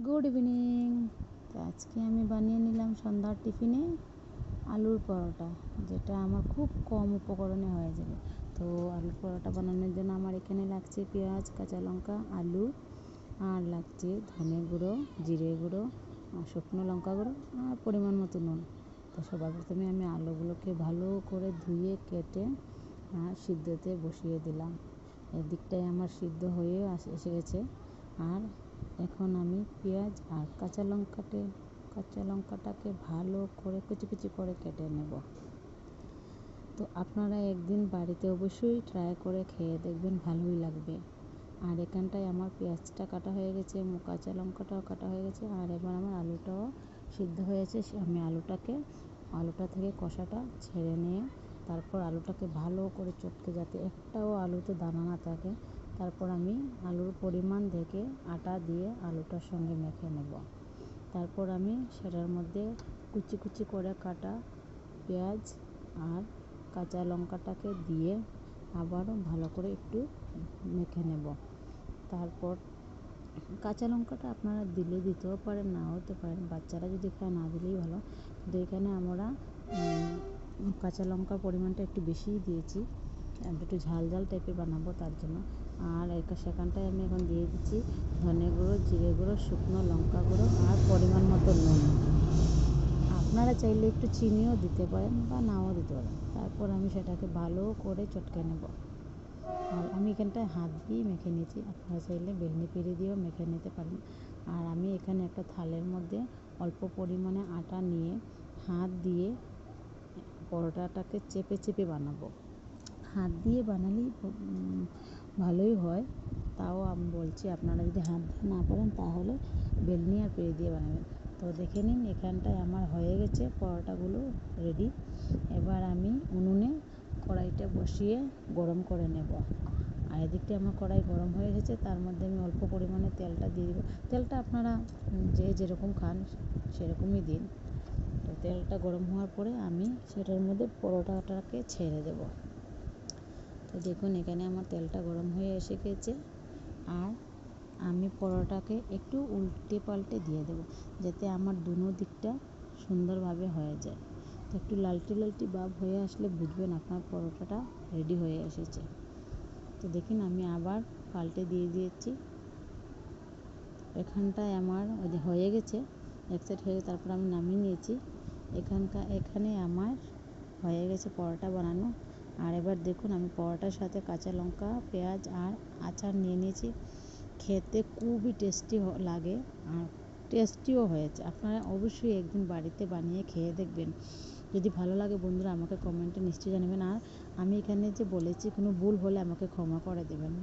Good evening. তো আজকে আমি বানিয়ে নিলাম সন্ধ্যার টিফিনে আলুর পরোটা, যেটা আমার খুব কম উপকরণে হয়ে যাবে। তো আলুর পরোটা বানানোর জন্য আমার এখানে লাগছে পেঁয়াজ, কাঁচা লঙ্কা, আলু, আর লাগছে ধনে গুঁড়ো, জিরে গুঁড়ো, শুকনো লঙ্কা গুঁড়ো, আর পরিমাণ মতো নুন। তো সবার প্রথমে আমি আলুগুলোকে ভালো করে ধুয়ে কেটে আর সিদ্ধতে বসিয়ে দিলাম। এদিকটায় আমার সিদ্ধ হয়ে এসে গেছে। আর এখন আমি পেঁয়াজ আর কাঁচা লঙ্কাটাকে ভালো করে কুচি কুচি করে কেটে নেব। তো আপনারা একদিন বাড়িতে অবশ্যই ট্রাই করে খেয়ে দেখবেন, ভালোই লাগবে। আর এখানটায় আমার পেঁয়াজটা কাটা হয়ে গেছে, কাঁচা লঙ্কাটাও কাটা হয়ে গেছে, আর এবার আমার আলুটাও সিদ্ধ হয়েছে। আমি আলুটা থেকে কষাটা ছেড়ে নিয়ে তারপর আলুটাকে ভালো করে চটকে, যাতে একটাও আলুতে দানা না থাকে, তারপর আমি আলুর পরিমাণ দেখে আটা দিয়ে আলুটার সঙ্গে মেখে নেব। তারপর আমি সেটার মধ্যে কুচি কুচি করে কাটা পেঁয়াজ আর কাঁচা লঙ্কাটাকে দিয়ে আবারও ভালো করে একটু মেখে নেব। তারপর কাঁচা লঙ্কাটা আপনারা দিলে দিতেও পারেন, নাও হতে পারেন, বাচ্চারা যদি খায় না দিলেই ভালো। কিন্তু এখানে আমরা কাঁচা লঙ্কার পরিমাণটা একটু বেশিই দিয়েছি, একটু ঝাল ঝাল টাইপের বানাবো তার জন্য। আর সেখানটায় আমি এখন দিয়ে দিচ্ছি ধনে গুঁড়ো, জিরে গুঁড়ো, শুকনো লঙ্কা গুঁড়ো, আর পরিমাণ মতো নুন। আপনারা চাইলে একটু চিনিও দিতে পারেন বা নাও দিতে পারেন। তারপর আমি সেটাকে ভালো করে চটকে নেব। আর আমি এখানটায় হাত দিয়েই মেখে নিয়েছি, আপনারা চাইলে বেলনি পেরে দিয়েও মেখে নিতে পারেন। আর আমি এখানে একটা থালের মধ্যে অল্প পরিমাণে আটা নিয়ে হাত দিয়ে পরোটাটাকে চেপে চেপে বানাবো। হাত দিয়ে বানালেই ভালোই হয়, তাও আমি বলছি আপনারা যদি হাত দিয়ে না পারেন তাহলে বেলনি আর পেরে দিয়ে বানাবেন। তো দেখে নিন, এখানটায় আমার হয়ে গেছে পরোটাগুলো রেডি। এবার আমি উনুনে কড়াইটা বসিয়ে গরম করে নেব। আর এদিকটা আমার কড়াই গরম হয়ে গেছে, তার মধ্যে আমি অল্প পরিমাণে তেলটা দিয়ে দেবো। তেলটা আপনারা যে যেরকম খান সেরকমই দিন। তো তেলটা গরম হওয়ার পরে আমি সেটার মধ্যে পরোটাটাকে ছেড়ে দেব। তো দেখুন, এখানে আমার তেলটা গরম হয়ে এসে গেছে। আর আমি পরোটাকে একটু উল্টে পাল্টে দিয়ে দেব, যাতে আমার দুনো দিকটা সুন্দরভাবে হয়ে যায়। তো একটু লালটি ভাব হয়ে আসলে বুঝবেন আপনার পরোটাটা রেডি হয়ে এসেছে। তো দেখুন, আমি আবার পাল্টে দিয়ে দিয়েছি। এখানটায় আমার হয়ে গেছে, এক সাইড হয়ে, তারপর আমি নামিয়ে নিয়েছি। এখানে আমার হয়ে গেছে পরোটা বানানো। আর এবার দেখুন, আমি পরোটার সাথে কাঁচা লঙ্কা, পেঁয়াজ আর আচার নিয়ে নিয়েছি। খেতে খুবই টেস্টি লাগে আর টেস্টিও হয়েছে। আপনারা অবশ্যই একদিন বাড়িতে বানিয়ে খেয়ে দেখবেন। যদি ভালো লাগে বন্ধুরা আমাকে কমেন্টে নিশ্চয়ই জানাবেন। আর আমি এখানে যে বলেছি কোনো ভুল হলে আমাকে ক্ষমা করে দেবেন।